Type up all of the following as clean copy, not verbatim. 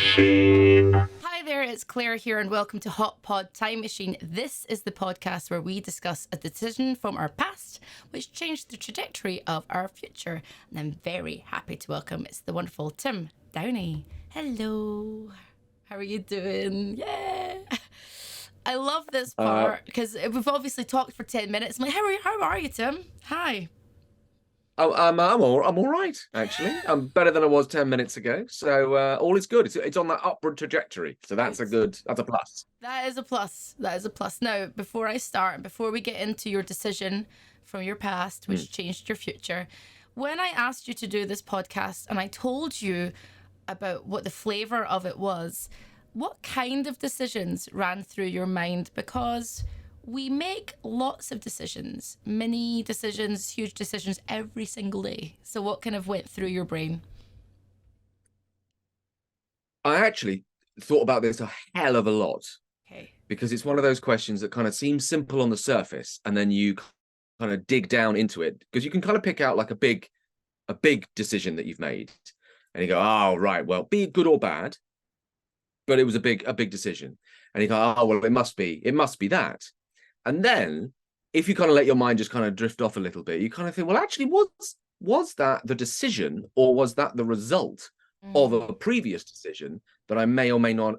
Machine. Hi there, it's Claire here, and welcome to Hot Pod Time Machine. This is the podcast where we discuss a decision from our past which changed the trajectory of our future. And I'm very happy to welcome it's the wonderful Tim Downie. Hello, how are you doing? Yeah. I love this part because we've obviously talked for 10 minutes. I'm like, how are you, Tim? Hi. I'm all right, actually. I'm better than I was 10 minutes ago. So all is good. It's on that upward trajectory. So that's a plus. That is a plus. That is a plus. Now, before I start, before we get into your decision from your past, which changed your future, when I asked you to do this podcast and I told you about what the flavor of it was, what kind of decisions ran through your mind? Because we make lots of decisions, mini decisions, huge decisions every single day. So what kind of went through your brain? I actually thought about this a hell of a lot. Okay. Because it's one of those questions that kind of seems simple on the surface, and then you kind of dig down into it, because you can kind of pick out like a big decision that you've made, and you go, oh right, well, be it good or bad, but it was a big decision, and you go, oh well, it must be that. And then if you kind of let your mind just kind of drift off a little bit, you kind of think, well, actually, was that the decision, or was that the result of a previous decision that I may or may not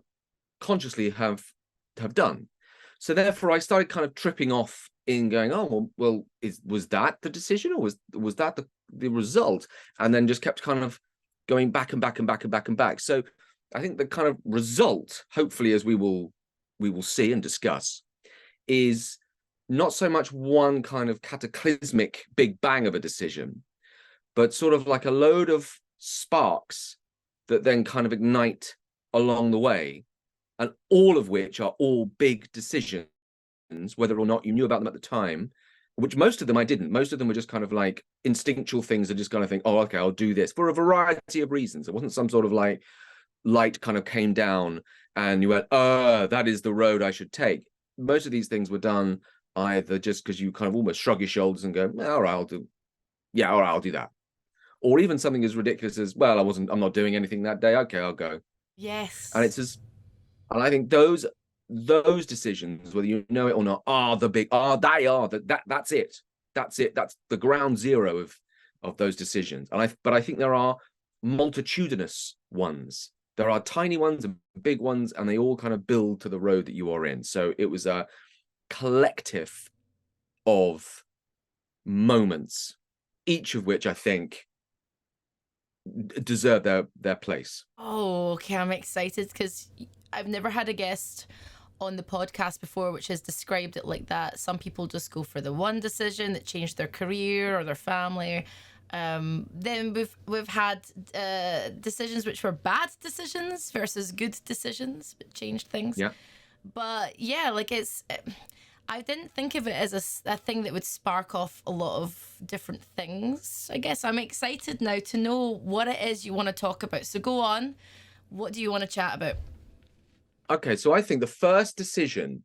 consciously have done? So therefore I started kind of tripping off in going, oh well, was that the decision, or was that the result? And then just kept kind of going back and back and back and back and back. So I think the kind of result, hopefully, as we will see and discuss, is not so much one kind of cataclysmic big bang of a decision, but sort of like a load of sparks that then kind of ignite along the way, and all of which are all big decisions, whether or not you knew about them at the time, which most of them I didn't. Most of them were just kind of like instinctual things that just kind of think, oh, okay, I'll do this for a variety of reasons. It wasn't some sort of like light kind of came down and you went, that is the road I should take. Most of these things were done either just because you kind of almost shrug your shoulders and go, all right, I'll do that. Or even something as ridiculous as, well, I'm not doing anything that day. Okay, I'll go. Yes. And and I think those decisions, whether you know it or not, that's it. That's the ground zero of those decisions. But I think there are multitudinous ones. There are tiny ones and big ones, and they all kind of build to the road that you are in. So it was a collective of moments, each of which I think deserve their place. Oh, okay. I'm excited because I've never had a guest on the podcast before which has described it like that. Some people just go for the one decision that changed their career or their family. Then we've had decisions which were bad decisions versus good decisions, but changed things. Yeah. But yeah, like I didn't think of it as a thing that would spark off a lot of different things. I guess I'm excited now to know what it is you want to talk about. So go on. What do you want to chat about? Okay, so I think the first decision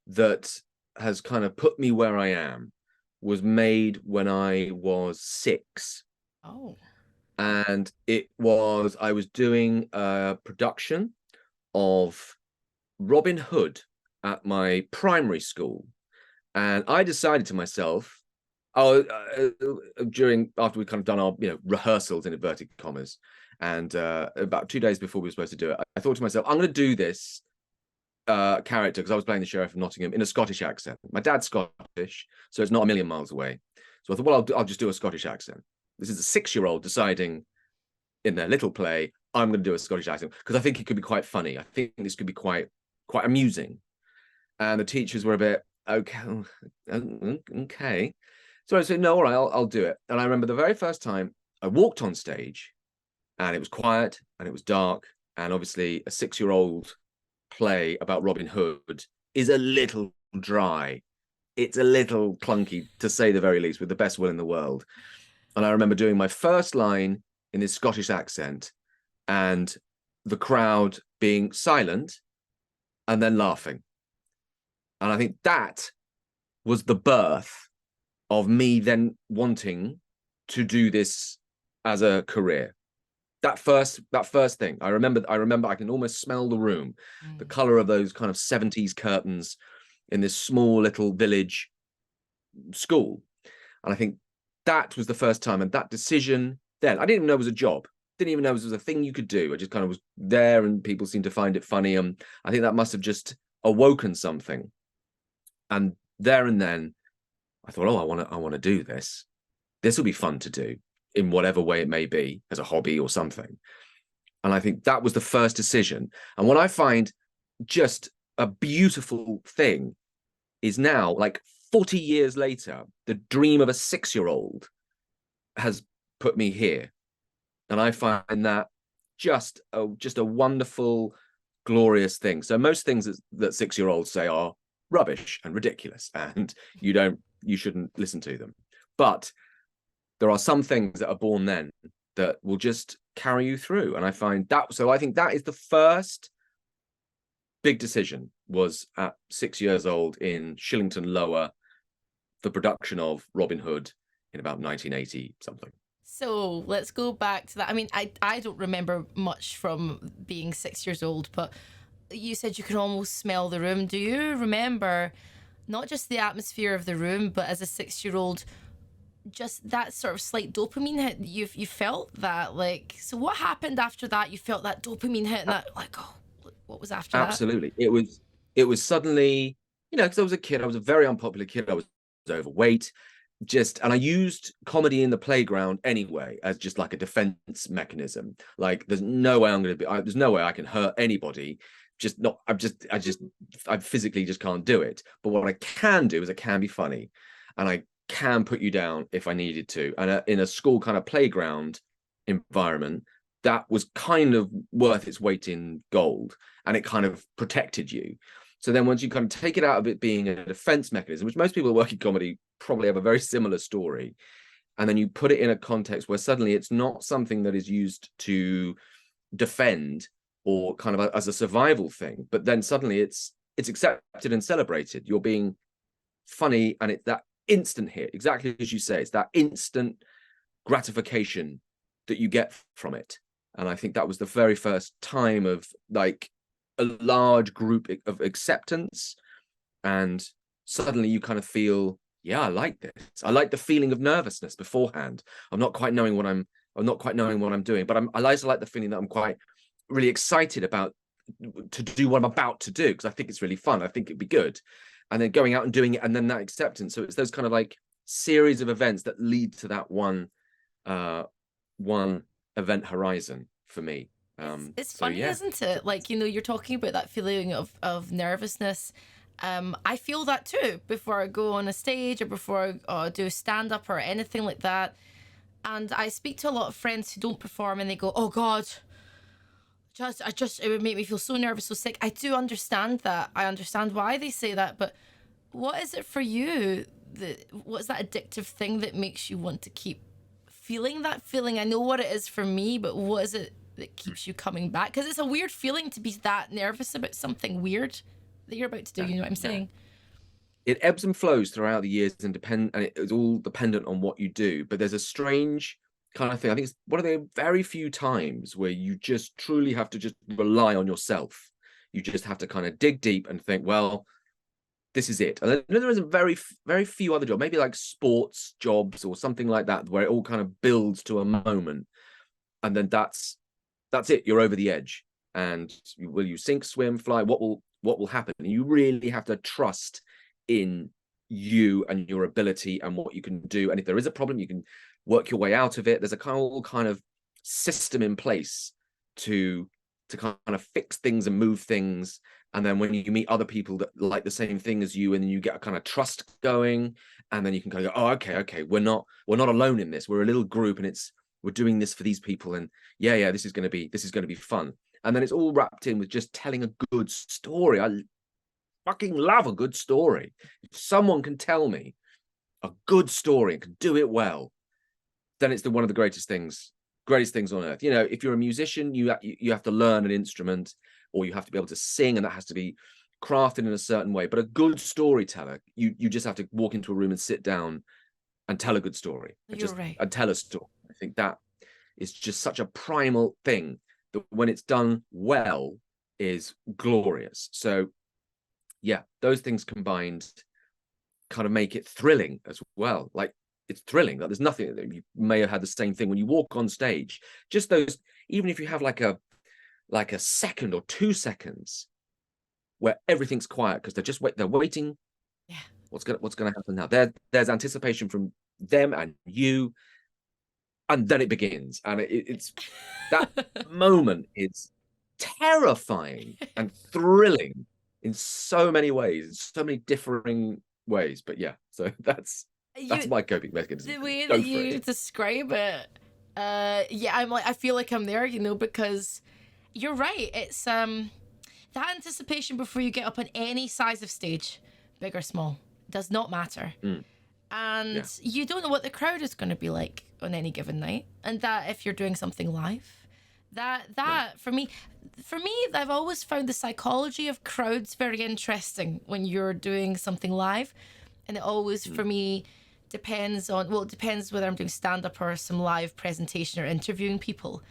that has kind of put me where I am was made when I was 6. Oh. And I was doing a production of Robin Hood at my primary school. And I decided to myself, after we'd kind of done our rehearsals in inverted commas, and about 2 days before we were supposed to do it, I thought to myself, I'm going to do this character, because I was playing the Sheriff of Nottingham, in a Scottish accent. My dad's Scottish, so it's not a million miles away. So I thought, well, I'll just do a Scottish accent. This is a 6-year-old deciding in their little play, I'm going to do a Scottish accent, because I think it could be quite funny. I think this could be quite amusing. And the teachers were a bit, okay. So I said, no, all right, I'll do it. And I remember the very first time I walked on stage, and it was quiet and it was dark, and obviously a 6-year-old play about Robin Hood is a little dry. It's a little clunky, to say the very least, with the best will in the world. And I remember doing my first line in this Scottish accent, and the crowd being silent and then laughing. And I think that was the birth of me then wanting to do this as a career. that first thing, I remember I can almost smell the room, the color of those kind of 70s curtains in this small little village school. And I think that was the first time, and that decision then, I didn't even know it was a job, didn't even know it was a thing you could do. I just kind of was there, and people seemed to find it funny. I think that must have just awoken something. And there and then I thought, oh, I want to do this. This will be fun to do in whatever way it may be, as a hobby or something. And I think that was the first decision. And what I find just a beautiful thing is now, like 40 years later, the dream of a 6-year-old has put me here. And I find that just a wonderful, glorious thing. So most things that 6-year-olds say are rubbish and ridiculous, and you shouldn't listen to them. But there are some things that are born then that will just carry you through. And I find that, so I think that is the first big decision, was at 6 years old in Shillington Lower, the production of Robin Hood in about 1980 something. So let's go back to that. I mean, I don't remember much from being 6 years old, but you said you can almost smell the room. Do you remember not just the atmosphere of the room, but as a 6-year-old, just that sort of slight dopamine hit? You felt that, like, so what happened after that? You felt that dopamine hit, and that, like, oh, what was after that? Absolutely. It was suddenly, because I was a kid, I was a very unpopular kid, I was overweight, and I used comedy in the playground anyway as just like a defense mechanism. Like, there's no way there's no way I can hurt anybody. I physically just can't do it. But what I can do is I can be funny, and I can put you down if I needed to. And in a school kind of playground environment, that was kind of worth its weight in gold, and it kind of protected you. So then once you kind of take it out of it being a defense mechanism, which most people who work in comedy probably have a very similar story, and then you put it in a context where suddenly it's not something that is used to defend or kind of as a survival thing, but then suddenly it's accepted and celebrated. You're being funny, and it's that instant hit, exactly as you say, it's that instant gratification that you get from it. And I think that was the very first time of like a large group of acceptance, and suddenly you kind of feel, yeah, I like this. I like the feeling of nervousness beforehand. I'm not quite knowing what I'm doing, but I also like the feeling that I'm quite really excited about to do what I'm about to do, because I think it's really fun. I think it'd be good. And then going out and doing it, and then that acceptance. So it's those kind of like series of events that lead to that one event horizon for me. It's funny, isn't it? Like, you're talking about that feeling of nervousness. I feel that too before I go on a stage, or before I do stand up or anything like that. And I speak to a lot of friends who don't perform, and they go, "Oh God, it would make me feel so nervous, so sick." I do understand that. I understand why they say that, but what is it for you? What's that addictive thing that makes you want to keep feeling that feeling? I know what it is for me, but what is it that keeps you coming back? Because it's a weird feeling to be that nervous about something weird that you're about to do. You know what I'm saying? It ebbs and flows throughout the years, and it's all dependent on what you do. But there's a strange kind of thing. I think it's one of the very few times where you just truly have to just rely on yourself. You just have to kind of dig deep and think, well, this is it. And then there is a very, very few other jobs, maybe like sports jobs or something like that, where it all kind of builds to a moment. And then that's it. You're over the edge. And will you sink, swim, fly? What will happen? And you really have to trust in you and your ability and what you can do. And if there is a problem, you can work your way out of it. There's a kind of system in place to kind of fix things and move things. And then when you meet other people that like the same thing as you, and then you get a kind of trust going, and then you can kind of go, oh, okay, we're not alone in this. We're a little group, and we're doing this for these people. And yeah, this is going to be fun. And then it's all wrapped in with just telling a good story. I fucking love a good story. If someone can tell me a good story and can do it well, then it's one of the greatest things on earth. If you're a musician, you have to learn an instrument, or you have to be able to sing, and that has to be crafted in a certain way. But a good storyteller, you just have to walk into a room and sit down and tell a good story. You're right. And tell a story. I think that is just such a primal thing that when it's done well is glorious. So yeah, those things combined kind of make it thrilling as well. Like, it's thrilling. Like, there's nothing that you may have had the same thing when you walk on stage. Just those, even if you have like a second or 2 seconds where everything's quiet because they're waiting. Yeah. What's gonna happen now? There's anticipation from them and you, and then it begins, and it's that moment is terrifying and thrilling in so many ways, so many differing ways. But yeah, so that's my coping mechanism. The way that you describe it, I feel like I'm there, because you're right. It's that anticipation before you get up on any size of stage, big or small, does not matter. And you don't know what the crowd is going to be like on any given night. And that if you're doing something live, for me, I've always found the psychology of crowds very interesting when you're doing something live. And it always, for me, depends whether I'm doing stand-up or some live presentation or interviewing people.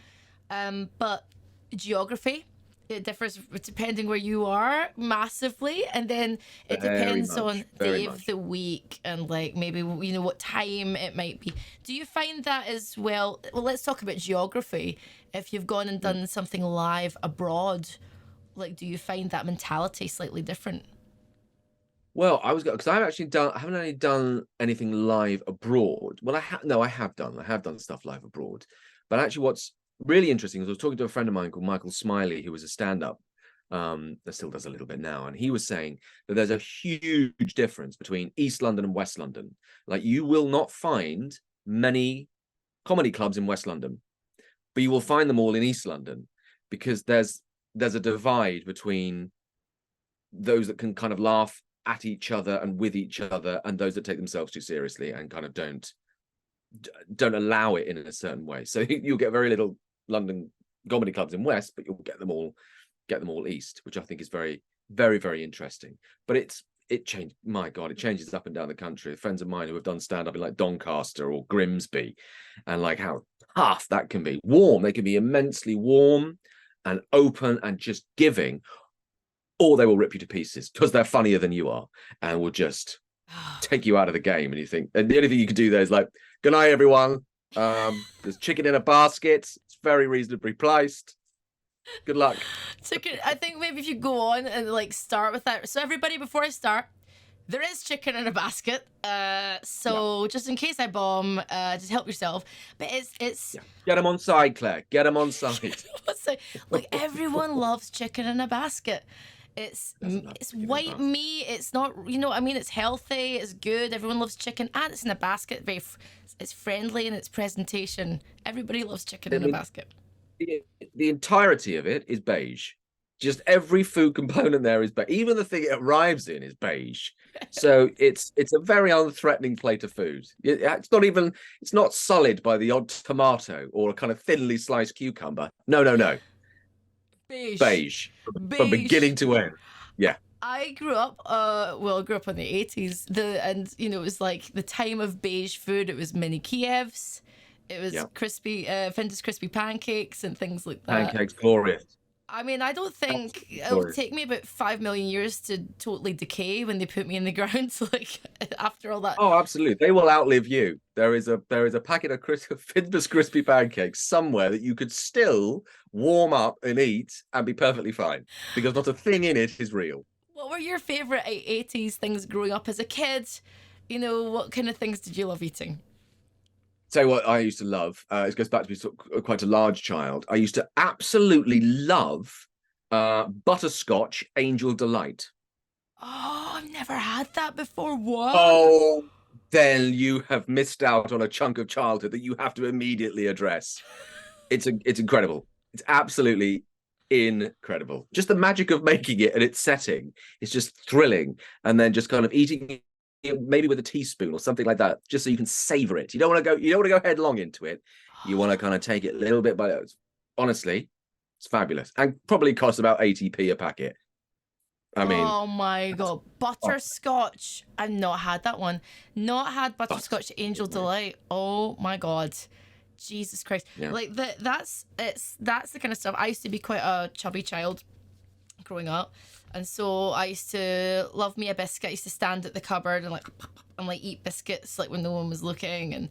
But geography, it differs depending where you are massively, and then it depends on day of the week and like maybe what time it might be. Do you find that as well? Well, let's talk about geography. If you've gone and done something live abroad, like, do you find that mentality slightly different? Well, because I haven't only done anything live abroad. Well, I have done stuff live abroad, but actually what's really interesting is I was talking to a friend of mine called Michael Smiley, who was a stand-up that still does a little bit now, and he was saying that there's a huge difference between East London and West London. Like, you will not find many comedy clubs in West London, but you will find them all in East London, because there's a divide between those that can kind of laugh at each other and with each other, and those that take themselves too seriously and kind of don't allow it in a certain way. So you'll get very little London comedy clubs in West, but you'll get them all East, which I think is very, very, very interesting. But it changed. My God, it changes up and down the country. Friends of mine who have done stand up in like Doncaster or Grimsby, and like how tough that can be. Warm, they can be immensely warm and open and just giving, or they will rip you to pieces because they're funnier than you are and will just take you out of the game. And you think, and the only thing you can do there is like, good night, everyone. There's chicken in a basket. It's very reasonably priced. Good luck. Chicken. I think maybe if you go on and like start with that. So everybody, before I start, there is chicken in a basket. Just in case I bomb, just help yourself. But it's Get them on side, Claire. Get them on side. Like, everyone loves chicken in a basket. It's white meat. It's not, it's healthy. It's good. Everyone loves chicken, and it's in a basket. It's friendly in its presentation. Everybody loves chicken in a basket. The entirety of it is beige. Just every food component there is beige. Even the thing it arrives in is beige. So it's a very unthreatening plate of food. It's not sullied by the odd tomato or a kind of thinly sliced cucumber. No. Beige. From beginning to end. Yeah. I grew up in the 80s. It was like the time of beige food. It was mini Kievs. It was crispy, Findus crispy pancakes and things like that. Pancakes, glorious. I mean, I don't think it'll take me about 5 million years to totally decay when they put me in the ground. So, like, after all that. Oh, absolutely. They will outlive you. There is a packet of Findus crispy pancakes somewhere that you could still warm up and eat and be perfectly fine, because not a thing in it is real. What were your favourite 80s things growing up as a kid? What kind of things did you love eating? Tell you what I used to love. It goes back to being quite a large child. I used to absolutely love butterscotch Angel Delight. Oh, I've never had that before. What? Oh, then you have missed out on a chunk of childhood that you have to immediately address. It's incredible. It's absolutely incredible. Just the magic of making it and its setting is just thrilling. And then just kind of eating it maybe with a teaspoon or something like that, just so you can savor it. You don't want to go headlong into it. You want to kind of take it little bit by little. Honestly, it's fabulous, and probably costs about 80p a packet. I mean, oh my God, butterscotch. I've not had that one. Not had butterscotch Angel Delight. Oh my God. Jesus Christ. Yeah. Like that's the kind of stuff. I used to be quite a chubby child growing up. And so I used to love me a biscuit. I used to stand at the cupboard and like eat biscuits like when no one was looking. And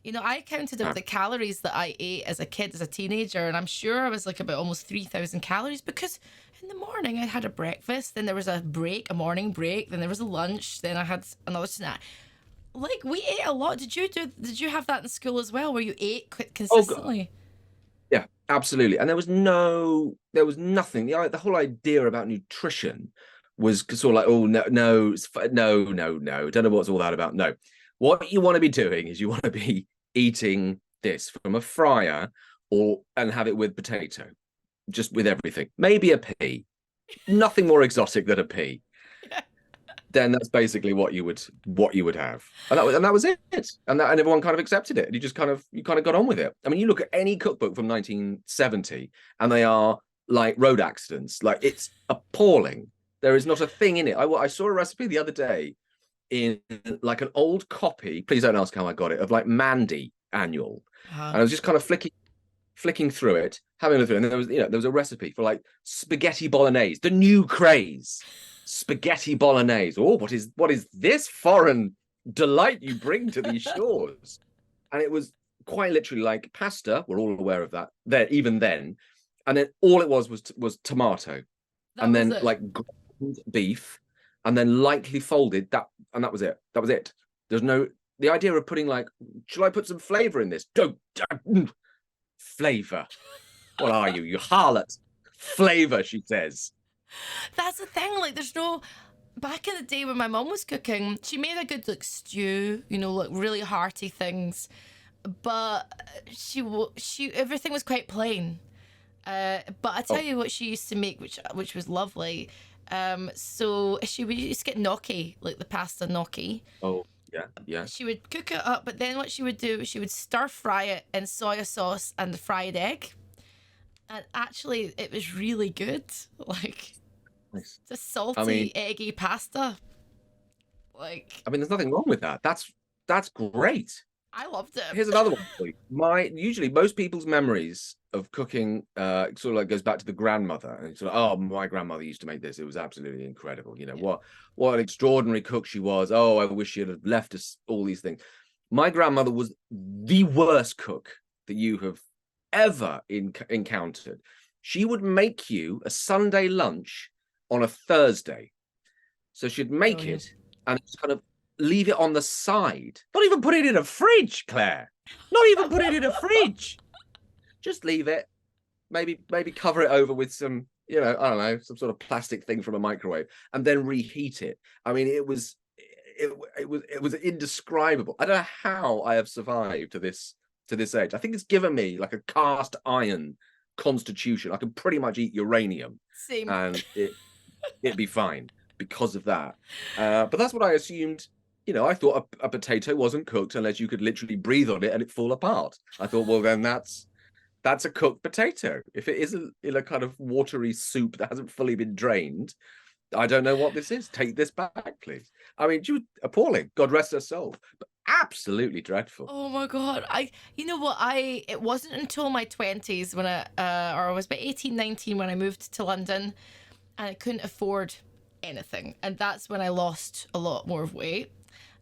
you know, I counted up the calories that I ate as a kid, as a teenager, and I'm sure I was like about almost 3,000 calories, because in the morning I had a breakfast, then there was a break, a morning break, then there was a lunch, then I had another snack. Like, we ate a lot. Did you have that in school as well, where you ate consistently? Yeah, absolutely. And there was nothing. The whole idea about nutrition was sort of like, oh no, no. Don't know what's all that about. No, what you want to be doing is you want to be eating this from a fryer and have it with potato, just with everything. Maybe a pea. Nothing more exotic than a pea. Then that's basically what you would have, and that was it, and everyone kind of accepted it, and you kind of got on with it. I mean, you look at any cookbook from 1970, and they are like road accidents. Like, it's appalling. There is not a thing in it. I saw a recipe the other day in like an old copy. Please don't ask how I got it, of like Mandy Annual, and I was just kind of flicking through it, having a look through it, and there was a recipe for like spaghetti bolognese, the new craze. Spaghetti bolognese. Oh, what is this foreign delight you bring to these shores? And it was quite literally like pasta. We're all aware of that there, even then. And then all it was tomato, and then like ground beef, and then lightly folded that, and that was it. That was it. There's no the idea of putting like, shall I put some flavor in this? Don't flavor. What are you, you harlot? Flavor, she says. That's the thing. Like, there's no. Back in the day when my mum was cooking, she made a good like stew, you know, like really hearty things, but she everything was quite plain. But I tell you what she used to make, which was lovely. So she would used to get gnocchi, like the pasta gnocchi. Oh yeah. She would cook it up, but then what she would do, she would stir fry it in soy sauce and the fried egg. And actually, it was really good. Like, nice. Just salty, eggy pasta. Like, I mean, there's nothing wrong with that. That's great. I loved it. Here's another one for you. Usually most people's memories of cooking sort of like goes back to the grandmother, and sort of, oh, my grandmother used to make this. It was absolutely incredible. You know, what an extraordinary cook she was. Oh, I wish she had left us all these things. My grandmother was the worst cook that you have ever encountered. She would make you a Sunday lunch on a Thursday. So she'd make it and just kind of leave it on the side. Not even put it in a fridge, Claire. Not even put it in a fridge. Just leave it. Maybe cover it over with some, you know, I don't know, some sort of plastic thing from a microwave, and then reheat it. I mean, it was indescribable. I don't know how I have survived to this age. I think it's given me like a cast iron constitution. I can pretty much eat uranium. Same. And it'd be fine because of that. But that's what I assumed. You know, I thought a potato wasn't cooked unless you could literally breathe on it and it fall apart. I thought, well, then that's a cooked potato. If it isn't in a kind of watery soup that hasn't fully been drained, I don't know what this is. Take this back, please. I mean, appalling. God rest her soul. But absolutely dreadful. Oh my God. You know what? It wasn't until my 20s when I was about 18, 19 when I moved to London, and I couldn't afford anything. And that's when I lost a lot more weight,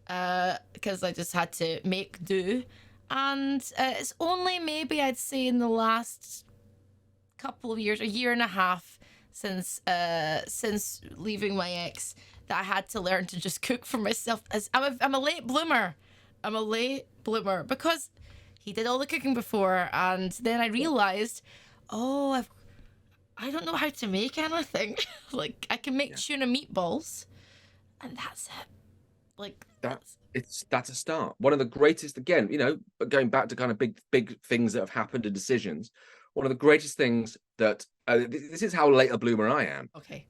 because I just had to make do. And it's only maybe, I'd say, in the last couple of years, a year and a half, since leaving my ex, that I had to learn to just cook for myself. As I'm a late bloomer. I'm a late bloomer because he did all the cooking before, and then I realized, I don't know how to make anything. Like, I can make tuna meatballs, and that's it. Like, that's a start. One of the greatest, again, you know, going back to kind of big things that have happened and decisions. One of the greatest things that this is how late a bloomer I am. Okay.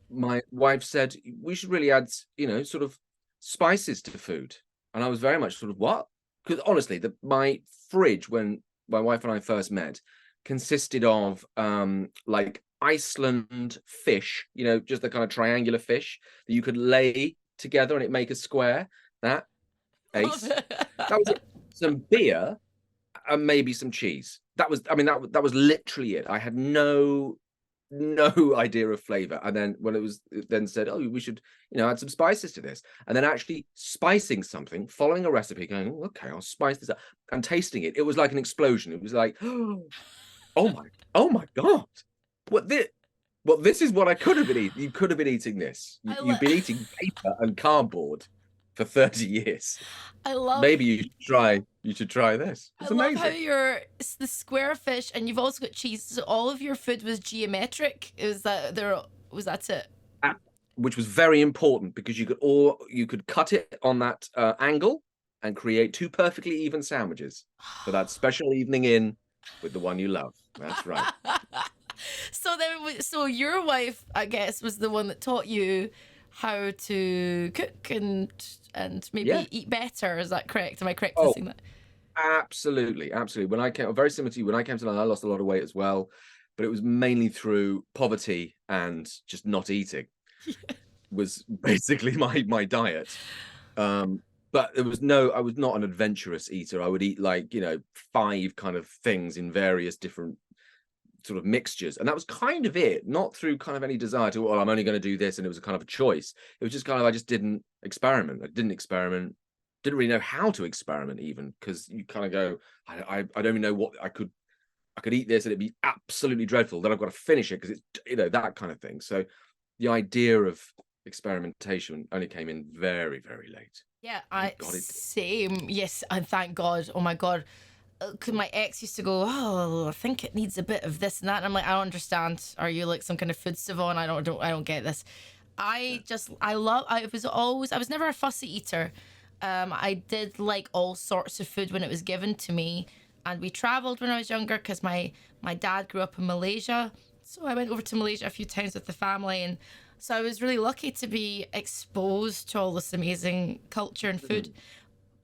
My wife said we should really add, you know, sort of spices to food, and I was very much sort of, what? Because honestly, my fridge when my wife and I first met consisted of like Iceland fish, you know, just the kind of triangular fish that you could lay together and it make a square. That ace. That was it. Some beer, and maybe some cheese. That was, I mean, that was literally it. I had no idea of flavor. And then when it then said, oh, we should, add some spices to this, and then actually spicing something, following a recipe, going, oh, okay, I'll spice this up, and tasting it, it was like an explosion. It was like, oh my God, this is what I could have been eating. You could have been eating this. You've been eating paper and cardboard for 30 years. I love. Maybe you should try this. It's amazing. I love how it's the square fish, and you've also got cheese. So all of your food was geometric. Was that it? Which was very important, because you could cut it on that angle and create 2 perfectly even sandwiches for that special evening in with the one you love. That's right. So your wife, I guess, was the one that taught you how to cook and maybe eat better. Is that correct? Am I correct in saying that? Absolutely. Very similar to you, when I came to London, I lost a lot of weight as well, but it was mainly through poverty and just not eating. Was basically my diet. But I was not an adventurous eater. I would eat 5 kind of things in various different sort of mixtures, and that was kind of it. Not through kind of any desire to, well, I'm only going to do this, and it was a kind of a choice. It was just kind of, I just didn't experiment. Didn't really know how to experiment, even, because you kind of go, I don't even know what I could eat this and it'd be absolutely dreadful, then I've got to finish it, because it's that kind of thing. So the idea of experimentation only came in very, very late. Yeah, same. Yes, and thank God. Oh my God. Because my ex used to go, oh, I think it needs a bit of this and that. And I'm like, I don't understand. Are you like some kind of food savant? I don't get this. I was never a fussy eater. I did like all sorts of food when it was given to me. And we traveled when I was younger, because my dad grew up in Malaysia. So I went over to Malaysia a few times with the family. And so I was really lucky to be exposed to all this amazing culture and food. Mm-hmm.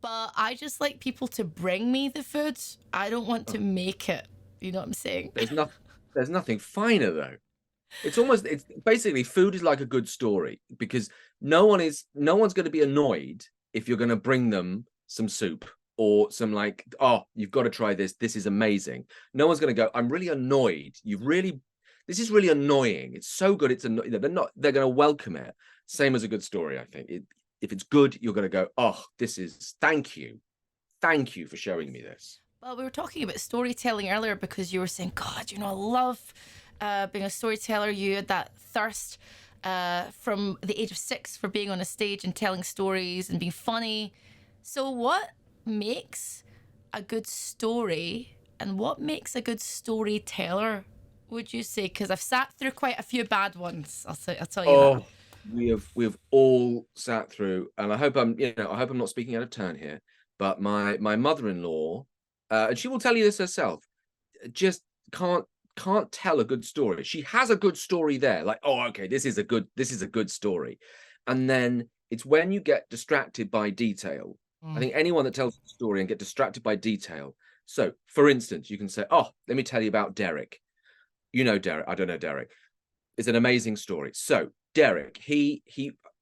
But I just like people to bring me the food. I don't want to make it. You know what I'm saying? There's nothing finer, though. It's basically, food is like a good story, because no one's going to be annoyed if you're going to bring them some soup or some oh, you've got to try this. This is amazing. No one's going to go, I'm really annoyed. This is really annoying. It's so good. They're going to welcome it. Same as a good story, I think. If it's good, you're going to go, oh, thank you for showing me this. Well, we were talking about storytelling earlier, because you were saying, God, I love being a storyteller. You had that thirst from the age of 6 for being on a stage and telling stories and being funny. So what makes a good story, and what makes a good storyteller, would you say? Because I've sat through quite a few bad ones. I'll tell you that. We have all sat through, and I hope I'm not speaking out of turn here, but my mother-in-law, and she will tell you this herself, just can't tell a good story. She has a good story there, like, oh, okay, this is a good story, and then it's when you get distracted by detail. I think anyone that tells a story and get distracted by detail. So, for instance, you can say, oh, let me tell you about Derek. Derek. I don't know Derek. It's an amazing story. So Derek, he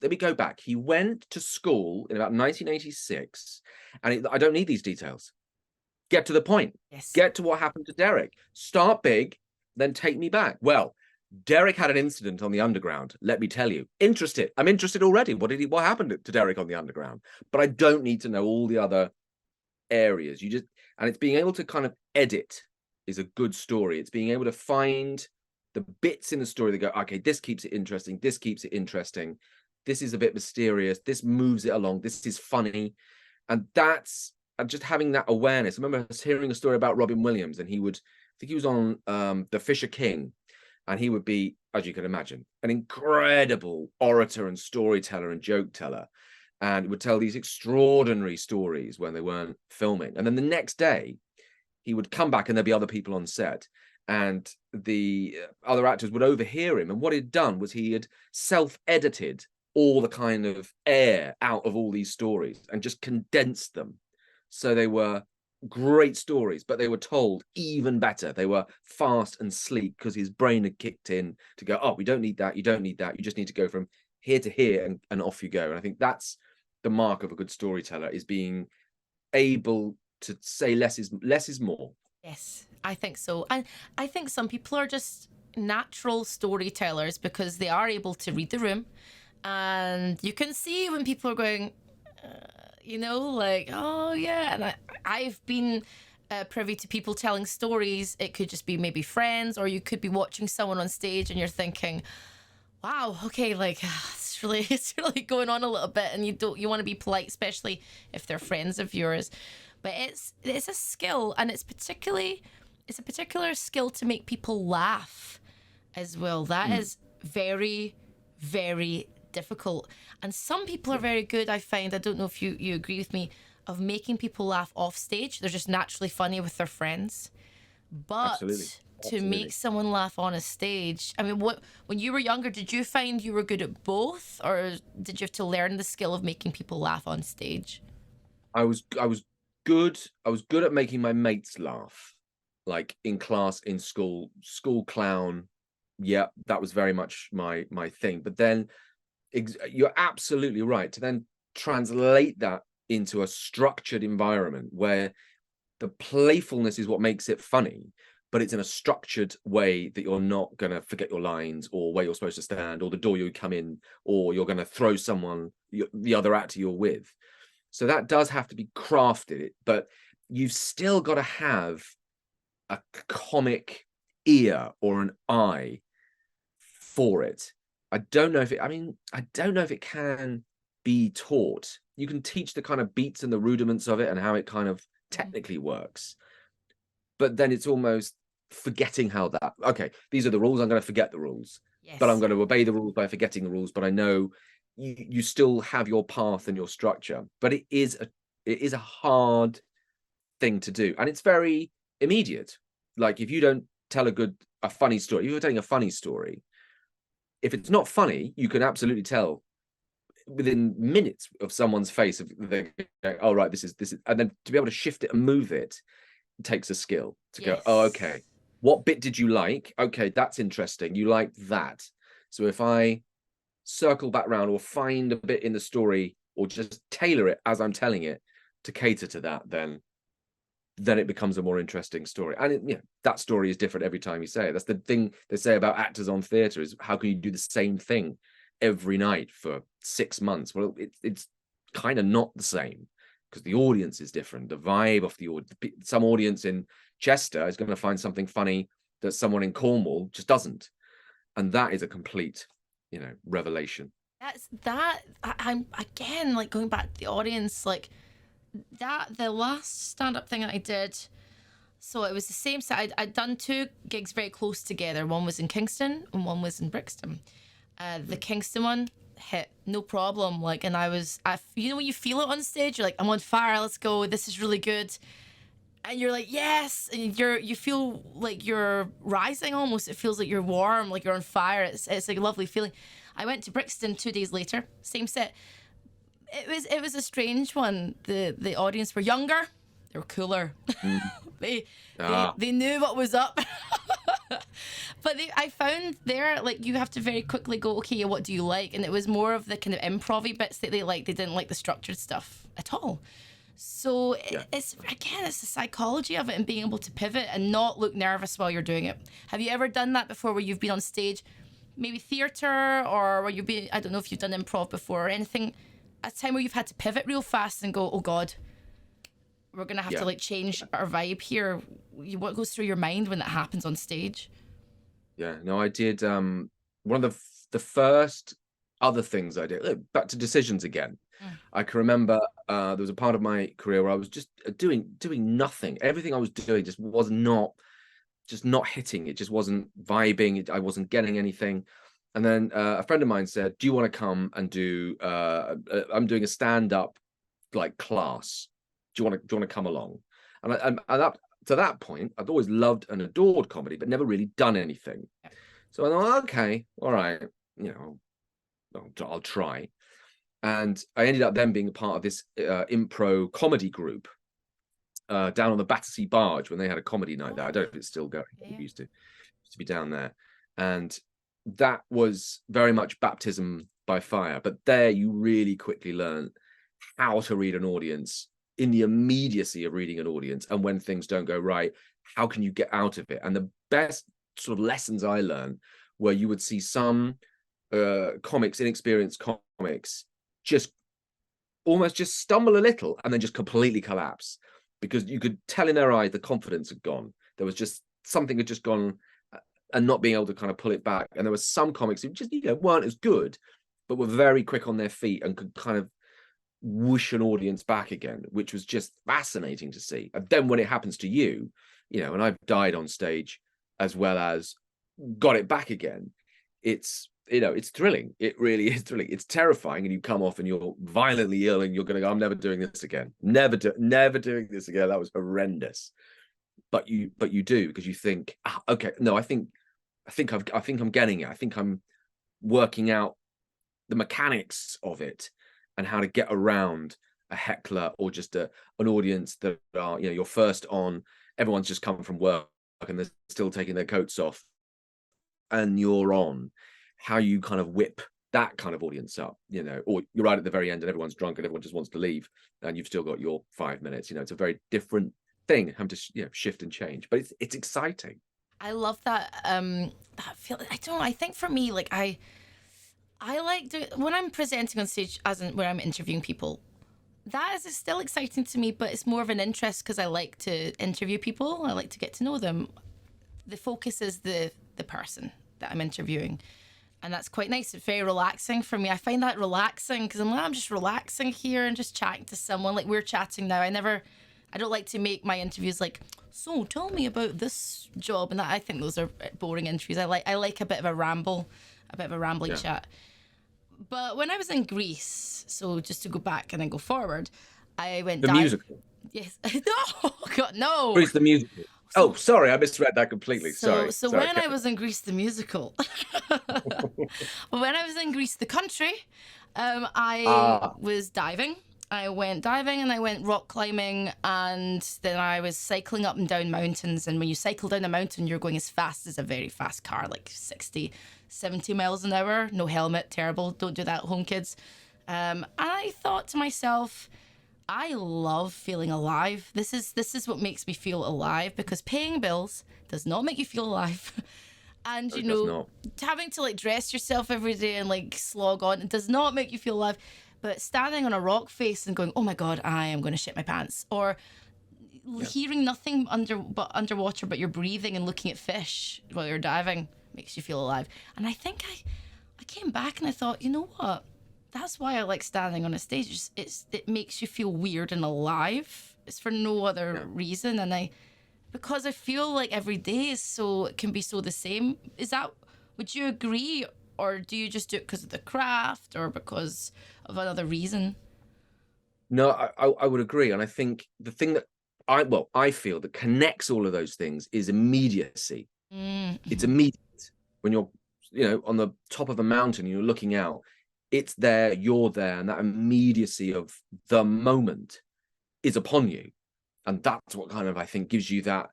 let me go back. He went to school in about 1986, and I don't need these details. Get to the point. Yes. Get to what happened to Derek. Start big, then take me back. Well, Derek had an incident on the underground. Let me tell you. I'm interested already. What happened to Derek on the underground? But I don't need to know all the other areas. And it's being able to kind of edit is a good story. It's being able to find the bits in the story that go, okay, this keeps it interesting. This keeps it interesting. This is a bit mysterious. This moves it along. This is funny. And just having that awareness. I remember hearing a story about Robin Williams, and I think he was on The Fisher King, and he would be, as you can imagine, an incredible orator and storyteller and joke teller, and would tell these extraordinary stories when they weren't filming. And then the next day, he would come back and there'd be other people on set, and the other actors would overhear him. And what he'd done was he had self-edited all the kind of air out of all these stories and just condensed them. So they were great stories, but they were told even better. They were fast and sleek because his brain had kicked in to go, oh, we don't need that. You don't need that. You just need to go from here to here and off you go. And I think that's the mark of a good storyteller, is being able to say less is more. Yes, I think so. And I think some people are just natural storytellers because they are able to read the room. And you can see when people are going, like, oh, yeah. And I've been privy to people telling stories. It could just be maybe friends, or you could be watching someone on stage and you're thinking, wow, okay, like it's really going on a little bit, and you want to be polite, especially if they're friends of yours. But it's a skill, and it's a particular skill to make people laugh as well. That is very, very difficult. And some people are very good, I find, I don't know if you agree with me, of making people laugh off stage. They're just naturally funny with their friends. But Absolutely. to make someone laugh on a stage, I mean, when you were younger, did you find you were good at both, or did you have to learn the skill of making people laugh on stage? I was good. I was good at making my mates laugh, like in class, in school clown. Yeah, that was very much my thing. But then you're absolutely right to then translate that into a structured environment where the playfulness is what makes it funny, but it's in a structured way that you're not going to forget your lines, or where you're supposed to stand, or the door you come in, or you're going to throw someone, the other actor you're with. So that does have to be crafted, but you've still got to have a comic ear or an eye for it. I don't know if it can be taught. You can teach the kind of beats and the rudiments of it and how it kind of technically works. But then it's almost forgetting how that, okay, these are the rules, I'm going to forget the rules. Yes. But I'm going to obey the rules by forgetting the rules. But I know you still have your path and your structure. But it is a hard thing to do. And it's very immediate. Like if you don't tell a funny story, if you're telling a funny story, if it's not funny, you can absolutely tell within minutes of someone's face of they go, oh right, this is, and then to be able to shift it and move it takes a skill to go, oh okay, what bit did you like? Okay, that's interesting. You like that. So if I circle back around or find a bit in the story or just tailor it as I'm telling it to cater to that, then it becomes a more interesting story. And that story is different every time you say it. That's the thing they say about actors on theatre, is how can you do the same thing every night for 6 months? Well, it's kind of not the same, because the audience is different. The vibe of the audience, some audience in Chester is going to find something funny that someone in Cornwall just doesn't. And that is a complete, revelation. I'm again, like, going back to the audience, like that, the last stand-up thing that I did, so it was the same set. I'd done 2 gigs very close together. One was in Kingston and one was in Brixton. The Kingston one hit no problem, like, and when you feel it on stage, you're like, I'm on fire, let's go, this is really good, and you're like, yes, and you feel like you're rising almost. It feels like you're warm, like you're on fire. It's like a lovely feeling. I went to Brixton 2 days later, same set. It was a strange one. The audience were younger, they were cooler. They knew what was up. But I found there, like, you have to very quickly go, okay, what do you like? And it was more of the kind of improv-y bits that they liked. They didn't like the structured stuff at all. So it's the psychology of it, and being able to pivot and not look nervous while you're doing it. Have you ever done that before, where you've been on stage, maybe theatre, or where I don't know if you've done improv before or anything, a time where you've had to pivot real fast and go, oh God, we're going to have to like change our vibe here. What goes through your mind when that happens on stage? Yeah, no, I did. One of the first other things I did, back to decisions again. I can remember there was a part of my career where I was just doing nothing. Everything I was doing just was not hitting. It just wasn't vibing. I wasn't getting anything. And then a friend of mine said, do you want to come and do, I'm doing a stand-up like class. Do you want to come along? And up to that point, I'd always loved and adored comedy, but never really done anything. So I thought, okay, all right, I'll try. And I ended up then being a part of this impro comedy group down on the Battersea Barge when they had a comedy night there. I don't know if it's still going. It used to be down there. And that was very much baptism by fire. But there you really quickly learn how to read an audience in the immediacy of reading an audience, and when things don't go right, how can you get out of it? And the best sort of lessons I learned where you would see some inexperienced comics, just almost just stumble a little and then just completely collapse, because you could tell in their eyes the confidence had gone. There was just something had just gone, and not being able to kind of pull it back. And there were some comics who just, weren't as good, but were very quick on their feet and could kind of whoosh an audience back again, which was just fascinating to see. And then when it happens to you, and I've died on stage as well as got it back again, it's thrilling. It really is thrilling. It's terrifying, and you come off and you're violently ill and you're going to go, I'm never doing this again. Never doing this again. That was horrendous. But you do, because you think, okay, no, I think I'm getting it. I think I'm working out the mechanics of it and how to get around a heckler or just an audience that are, you're first on, everyone's just come from work and they're still taking their coats off, and you're on, how you kind of whip that kind of audience up, or you're right at the very end and everyone's drunk and everyone just wants to leave and you've still got your 5 minutes. It's a very different thing, having to shift and change, but it's exciting. I love that. That feel. I don't know. I think for me, like I like doing, when I'm presenting on stage, as in where I'm interviewing people. That is still exciting to me, but it's more of an interest because I like to interview people. I like to get to know them. The focus is the person that I'm interviewing, and that's quite nice. It's very relaxing for me. I find that relaxing because I'm just relaxing here and just chatting to someone like we're chatting now. I don't like to make my interviews like, so tell me about this job and that. I think those are boring interviews. I like a bit of a rambling chat. But when I was in Greece, so just to go back and then go forward, I went the musical. Yes. No, God, no. Greece the musical. So, sorry, I misread that completely. So sorry. when I was in Greece the musical, when I was in Greece the country, I was diving. I went diving and I went rock climbing, and then I was cycling up and down mountains. And when you cycle down a mountain, you're going as fast as a very fast car, like 60, 70 miles an hour. No helmet, terrible. Don't do that at home, kids. And I thought to myself, I love feeling alive. This is what makes me feel alive, because paying bills does not make you feel alive. And, having to like dress yourself every day and like slog on, it does not make you feel alive. But standing on a rock face and going, oh my God, I am going to shit my pants. Or hearing nothing underwater, but you're breathing and looking at fish while you're diving makes you feel alive. And I think I came back and I thought, you know what? That's why I like standing on a stage. It makes you feel weird and alive. It's for no other reason. And because I feel like every day can be so the same. Would you agree? Or do you just do it because of the craft or because of another reason? No, I would agree. And I think the thing that I feel that connects all of those things is immediacy. Mm-hmm. It's immediate. When you're, on the top of a mountain, you're looking out, it's there, you're there. And that immediacy of the moment is upon you. And that's what kind of, I think, gives you that,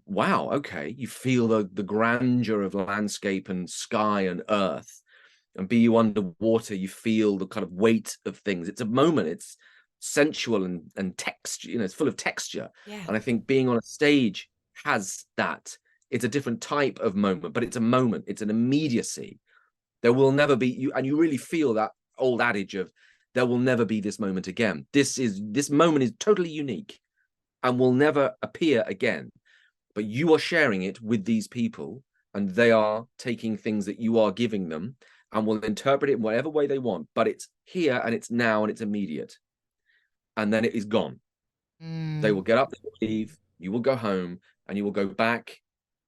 wow, okay, you feel the grandeur of landscape and sky and earth, and be you underwater, you feel the kind of weight of things. It's a moment, it's sensual and texture, it's full of texture. Yeah. And I think being on a stage has that. It's a different type of moment, but it's a moment, it's an immediacy. There will never be you, and you really feel that old adage of there will never be this moment again. This moment is totally unique and will never appear again. But you are sharing it with these people, and they are taking things that you are giving them and will interpret it in whatever way they want. But it's here and it's now and it's immediate. And then it is gone. They will get up, they will leave, you will go home, and you will go back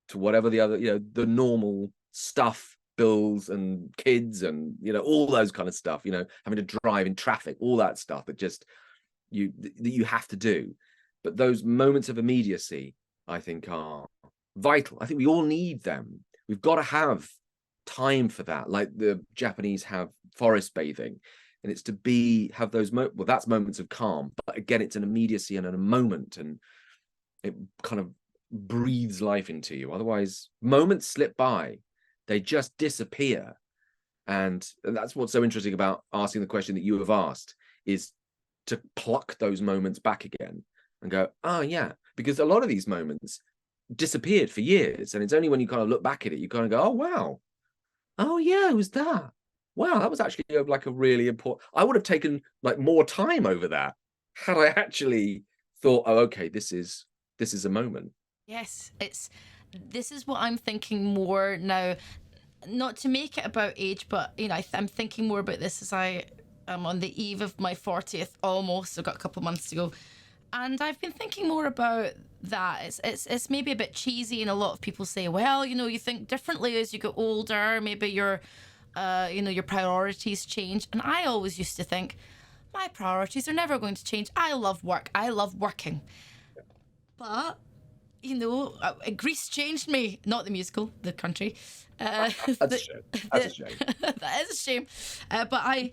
to whatever the other, the normal stuff, bills and kids and, all those kind of stuff, having to drive in traffic, all that stuff that you have to do. But those moments of immediacy, I think, are vital. I think we all need them. We've got to have time for that, like the Japanese have forest bathing, and it's to have those that's moments of calm, but again, it's an immediacy and a moment, and it kind of breathes life into you. Otherwise, moments slip by, they just disappear. And that's what's so interesting about asking the question that you have asked, is to pluck those moments back again and go, oh yeah, because a lot of these moments disappeared for years, and it's only when you kind of look back at it, you kind of go, oh wow, oh yeah, it was that. Wow, that was actually like a really important. I would have taken like more time over that had I actually thought, oh okay, this is a moment. Yes, this is what I'm thinking more now. Not to make it about age, but I'm thinking more about this as I am on the eve of my 40th almost. I've got a couple of months to go, and I've been thinking more about that. It's maybe a bit cheesy, and a lot of people say, well, you think differently as you get older. Maybe your your priorities change, and I always used to think my priorities are never going to change. I love work. I love working, but Greece changed me. Not the musical, the country. That's a shame. That's a shame. That is a shame. But I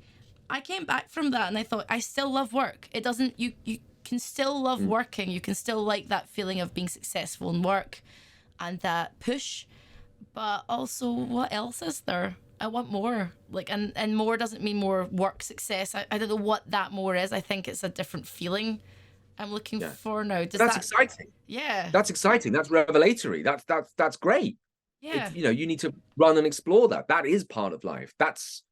came back from that and I thought, I still love work. It doesn't, you can still love working. You can still like that feeling of being successful in work and that push. But also, what else is there? I want more. And more doesn't mean more work success. I don't know what that more is. I think it's a different feeling I'm looking for now. That's exciting. Yeah. That's exciting. That's revelatory. That's great. Yeah. You need to run and explore that. That is part of life. That's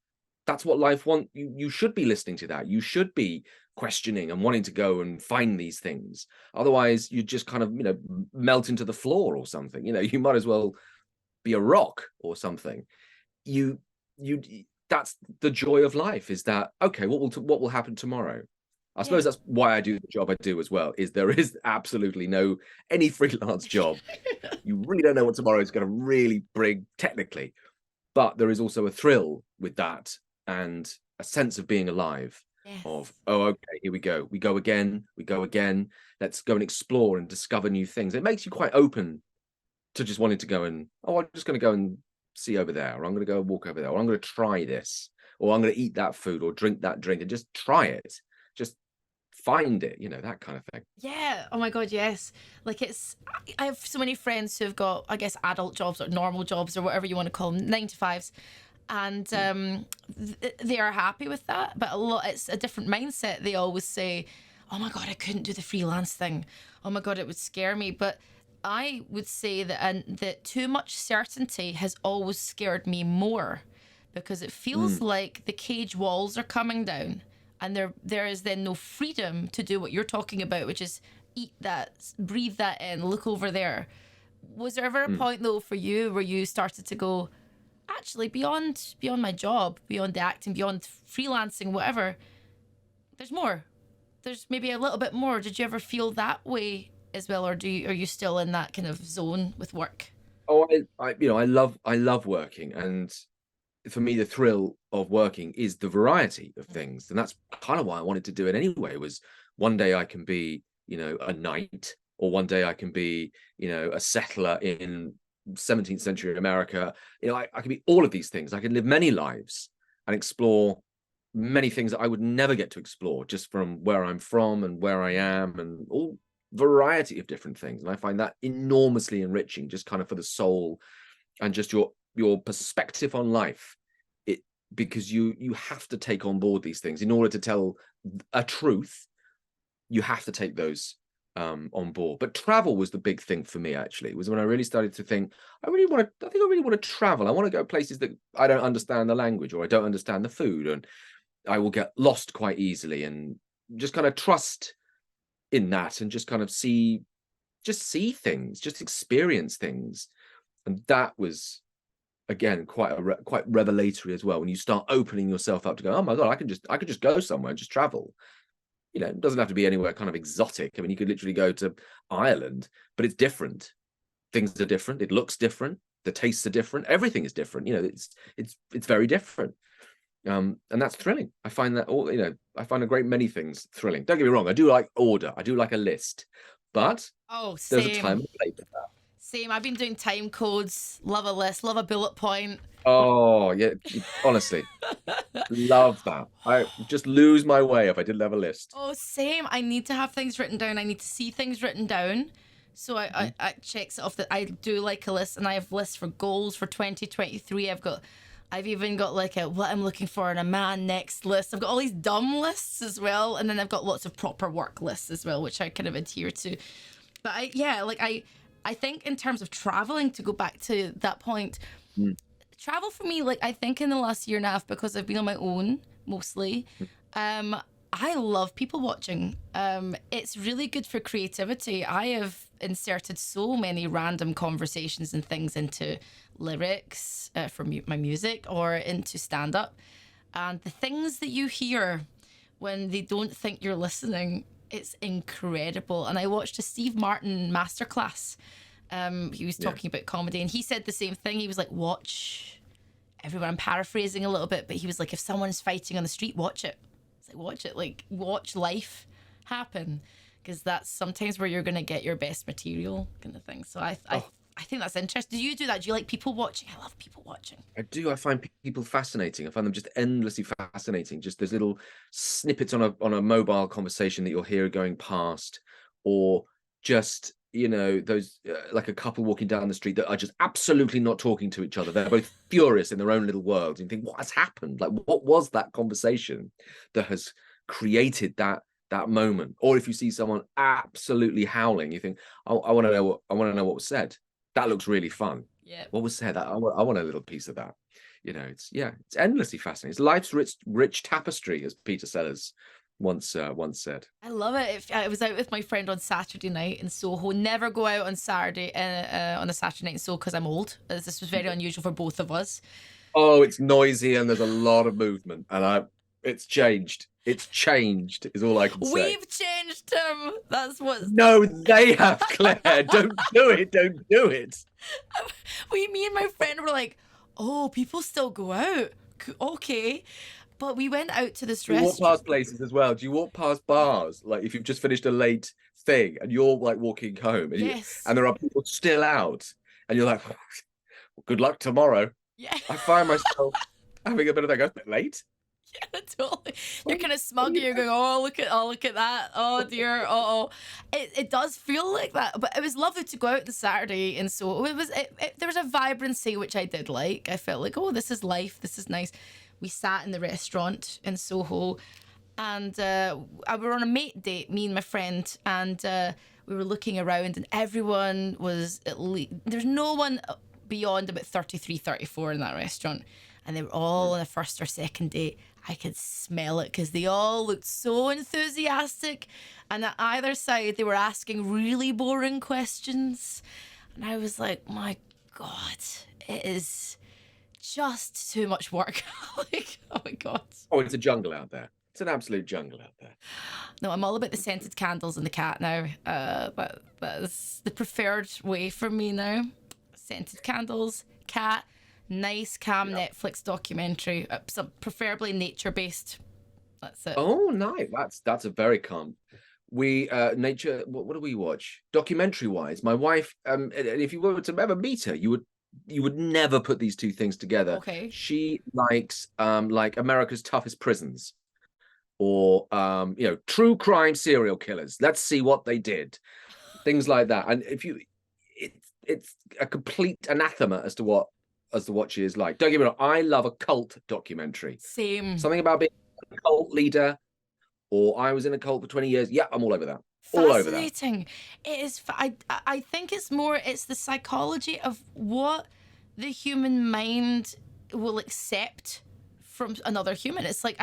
what life wants. You should be listening to that. You should be questioning and wanting to go and find these things. Otherwise, you just kind of, melt into the floor or something. You might as well be a rock or something. That's the joy of life, is that, okay, what will happen tomorrow? I suppose that's why I do the job I do as well, is there is absolutely any freelance job. You really don't know what tomorrow is going to really bring technically, but there is also a thrill with that and a sense of being alive. Yes. Of, oh, okay, here we go again, let's go and explore and discover new things. It makes you quite open to just wanting to go and, I'm just going to go and see over there, or I'm going to go and walk over there, or I'm going to try this, or I'm going to eat that food or drink that drink, and just try it. Just find it, that kind of thing. Yeah. Oh my God, yes. I have so many friends who've got, I guess, adult jobs or normal jobs or whatever you want to call them, 9 to 5s. And they are happy with that. But it's a different mindset. They always say, oh my God, I couldn't do the freelance thing. Oh my God, it would scare me. But I would say that too much certainty has always scared me more, because it feels like the cage walls are coming down. And there is then no freedom to do what you're talking about, which is eat that, breathe that in, look over there. Was there ever a point, though, for you where you started to go, actually, beyond my job, beyond the acting, beyond freelancing, whatever, there's more. There's maybe a little bit more. Did you ever feel that way as well, or are you still in that kind of zone with work? Oh, I love working, and for me, the thrill of working is the variety of things. And that's kind of why I wanted to do it anyway, was one day I can be, a knight, or one day I can be, a settler in 17th century America. I can be all of these things. I can live many lives and explore many things that I would never get to explore just from where I'm from and where I am, and all variety of different things. And I find that enormously enriching, just kind of for the soul and just your perspective on life, because you have to take on board these things in order to tell a truth. You have to take those on board. But travel was the big thing for me, actually. It was when I really started to think, I really want to travel. I want to go places that I don't understand the language, or I don't understand the food, and I will get lost quite easily, and just kind of trust in that, and just kind of see things, just experience things. And that was, again, quite revelatory as well, when you start opening yourself up to go, oh my God, I could just go somewhere and just travel. It doesn't have to be anywhere kind of exotic. I mean, you could literally go to Ireland, but it's different. Things are different. It looks different. The tastes are different. Everything is different. It's very different. And that's thrilling. I find that I find a great many things thrilling. Don't get me wrong. I do like order. I do like a list, but there's a time and a place for that. Same. I've been doing time codes. Love a list. Love a bullet point. Oh yeah, honestly, love that. I just lose my way if I didn't have a list. Oh, same. I need to have things written down. I need to see things written down. So I checks it off that I do like a list, and I have lists for goals for 2023. I've got I've even got like a what I'm looking for in a man next list. I've got all these dumb lists as well, and then I've got lots of proper work lists as well, which I kind of adhere to. But I think in terms of traveling, to go back to that point, travel for me, like I think in the last year and a half, because I've been on my own mostly, I love people watching. It's really good for creativity. I have inserted so many random conversations and things into lyrics for my music or into stand up. And the things that you hear when they don't think you're listening, it's incredible. And I watched a Steve Martin masterclass. He was talking about comedy, and he said the same thing. He was like, watch everyone. I'm paraphrasing a little bit, but he was like, if someone's fighting on the street, watch it. Watch it, like watch life happen, because that's sometimes where you're going to get your best material, kind of thing. So I think that's interesting. Do you do that? Do you like people watching? I love people watching. I do. I find people fascinating. I find them just endlessly fascinating. Just those little snippets on a mobile conversation that you'll hear going past, or just, you know, those like a couple walking down the street that are just absolutely not talking to each other. They're both furious in their own little worlds. And you think, what has happened? Like, what was that conversation that has created that moment? Or if you see someone absolutely howling, you think, I want to know what was said. That looks really fun. Yeah. What was said? I want a little piece of that. You know, it's endlessly fascinating. It's life's rich tapestry, as Peter Sellers once said. I love it. I was out with my friend on Saturday night in Soho. Never go out on Saturday on a Saturday night in Soho because I'm old. As this was very unusual for both of us. Oh, it's noisy and there's a lot of movement, and it's changed. It's changed is all I can say. We've changed, Tim. That's what. No, they have, Claire. Don't do it. Don't do it. Me and my friend were like, oh, people still go out. Okay. But we went out to this restaurant. You walk past places as well. Do you walk past bars? Like if you've just finished a late thing and you're like walking home and, and there are people still out and you're like, well, good luck tomorrow. Yeah. I find myself having a bit of that. Go, a bit late. Yeah, totally. You're kind of smug and you're going, look at that. Oh dear. It does feel like that. But it was lovely to go out on Saturday, and so there was a vibrancy which I did like. I felt like, oh, this is life. This is nice. We sat in the restaurant in Soho, and we were on a mate date, me and my friend, and we were looking around, and everyone was at least, there's no one beyond about 33, 34 in that restaurant, and they were all on a first or second date. I could smell it because they all looked so enthusiastic, and at either side they were asking really boring questions, and I was like, my God, it is just too much work. Like, oh my God. Oh, it's a jungle out there. It's an absolute jungle out there. No, I'm all about the scented candles and the cat now. That is the preferred way for me now. Scented candles, cat, nice, calm Netflix documentary, preferably nature-based. That's it. Oh, nice. That's a very calm. We nature. What do we watch? Documentary-wise, my wife. If you were to ever meet her, you would never put these two things together. Okay. She likes like America's Toughest Prisons, or true crime serial killers. Let's see what they did. Things like that. And it's a complete anathema as to what she is like. Don't get me wrong, I love a cult documentary. Same. Something about being a cult leader, or I was in a cult for 20 years. Yeah, I'm all over that. All over that. Fascinating. It is. I think it's the psychology of what the human mind will accept from another human. It's like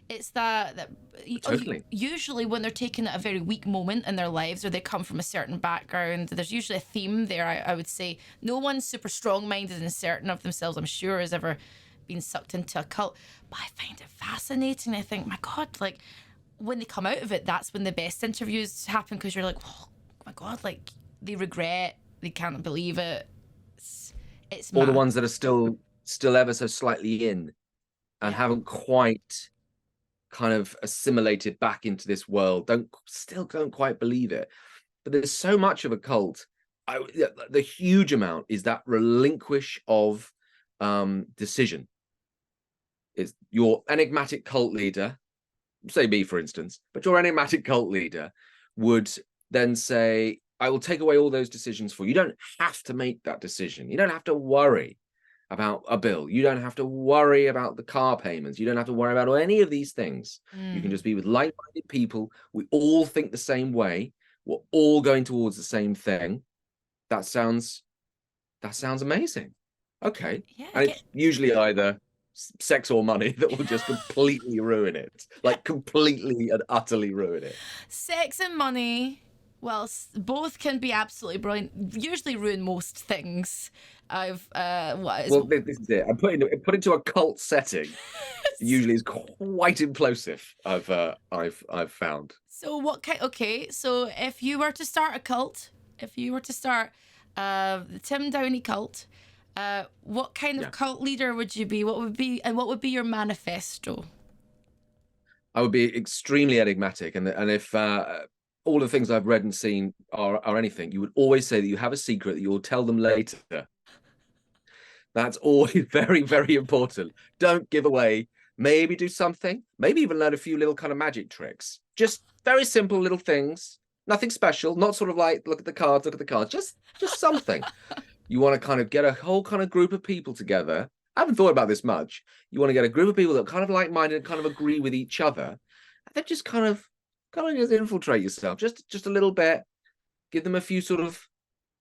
it's that totally. Usually when they're taken at a very weak moment in their lives, or they come from a certain background, there's usually a theme there. I would say no one super strong-minded and certain of themselves, I'm sure, has ever been sucked into a cult. But I find it fascinating. I think, my God, like, when they come out of it, that's when the best interviews happen, because you're like, oh my God, like, they regret, they can't believe it. It's all the ones that are still ever so slightly in and haven't quite kind of assimilated back into this world, still don't quite believe it. But there's so much of a cult. The huge amount is that relinquish of decision. It's your enigmatic cult leader, say me for instance, but your enigmatic cult leader would then say, I will take away all those decisions for you. You don't have to make that decision. You don't have to worry. about a bill. You don't have to worry about the car payments. You don't have to worry about any of these things. You can just be with like-minded people. We all think the same way. We're all going towards the same thing. That sounds amazing. Okay. Yeah, And it's usually either sex or money that will just completely ruin it. Like completely and utterly ruin it. sex and money, well, both can be absolutely brilliant. Usually ruin most things. I've Well, this is it. I'm put into a cult setting. Usually is quite implosive. I've found. So what kind? Okay, so if you were to start a cult, if you were to start the Tim Downie cult, what kind of cult leader would you be? What would be your manifesto? I would be extremely enigmatic, and if all the things I've read and seen are anything, you would always say that you have a secret that you'll tell them later. That's always very, very important. Don't give away. Maybe do something. Maybe even learn a few little kind of magic tricks. Just very simple little things. Nothing special. Not sort of like look at the cards, look at the cards. Just something. You want to kind of get a whole kind of group of people together. I haven't thought about this much. You want to get a group of people that are kind of like-minded, kind of agree with each other, and then just kind of just infiltrate yourself, just a little bit. Give them a few sort of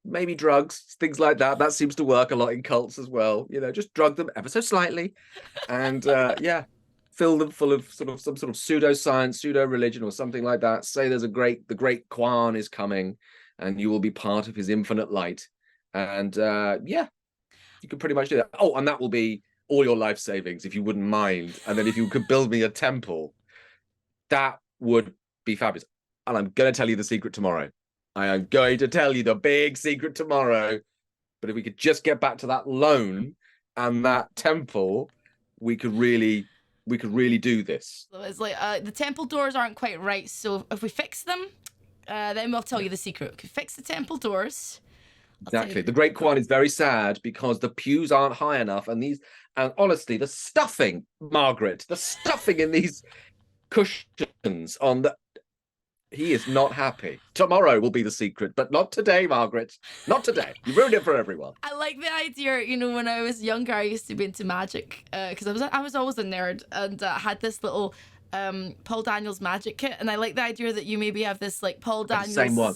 maybe drugs, things like that. That seems to work a lot in cults as well. Just drug them ever so slightly, and fill them full of some sort of pseudoscience, pseudo-religion, or something like that. Say the great Kwan is coming, and you will be part of his infinite light. And you could pretty much do that. Oh, and that will be all your life savings, if you wouldn't mind. And then if you could build me a temple, that would be fabulous. And I'm going to tell you the secret tomorrow. I am going to tell you the big secret tomorrow. But if we could just get back to that loan and that temple, we could really do this. So it's like the temple doors aren't quite right. So if we fix them, then we'll tell you the secret. We can fix the temple doors. Exactly. The Great Kwan is very sad because the pews aren't high enough, and honestly, the stuffing, Margaret, the stuffing in these cushions he is not happy. Tomorrow will be the secret, but not today, Margaret. Not today. You ruined it for everyone. I like the idea. When I was younger, I used to be into magic because I was always a nerd, and had this little Paul Daniels magic kit, and I like the idea that you maybe have this like Paul Daniels. Same one.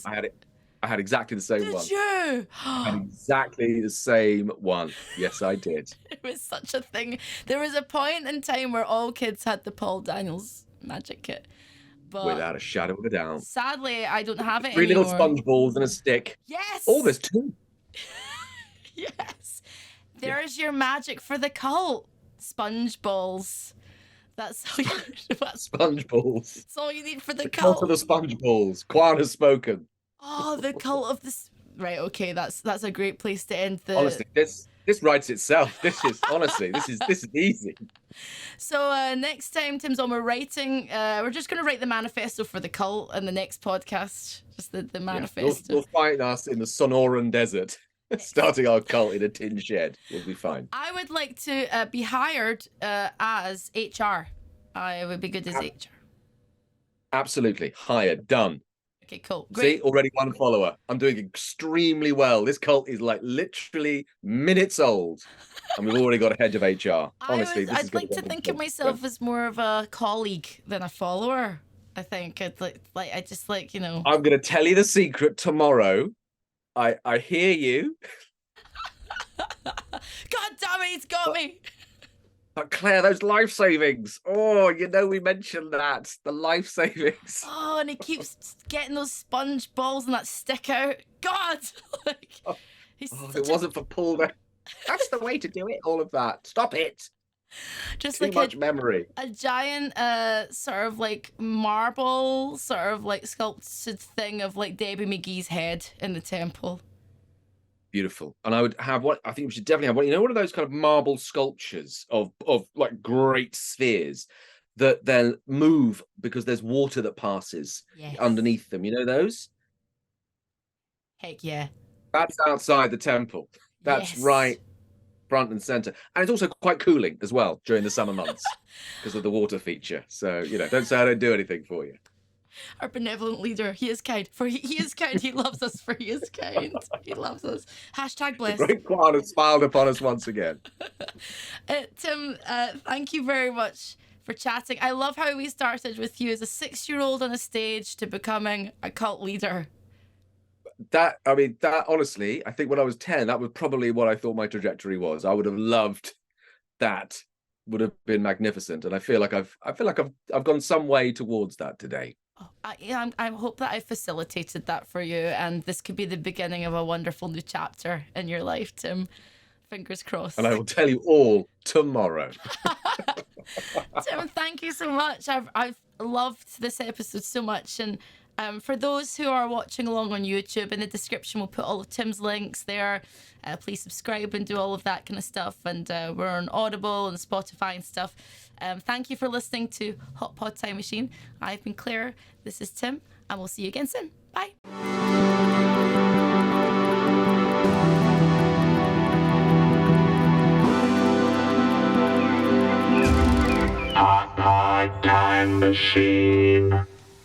I had exactly the same one. Did you? I had exactly the same one. Yes, I did. It was such a thing. There was a point in time where all kids had the Paul Daniels magic kit. But without a shadow of a doubt. Sadly, I don't have it Three anymore. little sponge balls and a stick. Yes. Oh, there's two. Yes. There's your magic for the cult. Sponge balls. That's all you need. Sponge balls. That's all you need for the cult. cult of the sponge balls. Kwan has spoken. Oh, the cult of this. Right, okay, that's a great place to end the. Honestly, this writes itself. This is honestly, this is easy. So next time Tim's on, we're writing. We're just going to write the manifesto for the cult in the next podcast. Just the manifesto. You'll find us in the Sonoran Desert, starting our cult in a tin shed. We'll be fine. I would like to be hired as HR. I would be good as HR. Absolutely, hired, done. Okay, cool. Great. See, already one follower. I'm doing extremely well. This cult is like literally minutes old, and we've already got a head of HR. Honestly, I'd like to think of myself as more of a colleague than a follower. I think I'd I just like. I'm going to tell you the secret tomorrow. I hear you. God damn it, he's got me. But Claire, those life savings. Oh, we mentioned that. The life savings. Oh, and he keeps getting those sponge balls and that stick out. God! If it wasn't for Paul, that's the way to do it. All of that. Stop it. Just too like much memory. A giant sort of like marble, sort of like sculpted thing of like Debbie McGee's head in the temple. Beautiful. And I would have I think we should definitely have one of those kind of marble sculptures of like great spheres that then move because there's water that passes underneath them. You know those? Heck yeah. That's outside the temple. That's right front and center. And it's also quite cooling as well during the summer months because of the water feature. So, don't say I don't do anything for you. Our benevolent leader. He is kind. He is kind. He loves us, for he is kind. He loves us. Hashtag The blessed. great Kwan has smiled upon us once again. Tim, thank you very much for chatting. I love how we started with you as a 6-year-old on a stage to becoming a cult leader. That honestly, I think when I was 10, that was probably what I thought my trajectory was. I would have loved that. Would have been magnificent, and I feel like I've gone some way towards that today. I hope that I facilitated that for you, and this could be the beginning of a wonderful new chapter in your life, Tim. Fingers crossed. And I will tell you all tomorrow. Tim, thank you so much. I've loved this episode so much, and for those who are watching along on YouTube, in the description we'll put all of Tim's links there. Please subscribe and do all of that kind of stuff. And we're on Audible and Spotify and stuff. Thank you for listening to Hot Pod Time Machine. I've been Claire. This is Tim, and we'll see you again soon. Bye. Hot Pod Time Machine.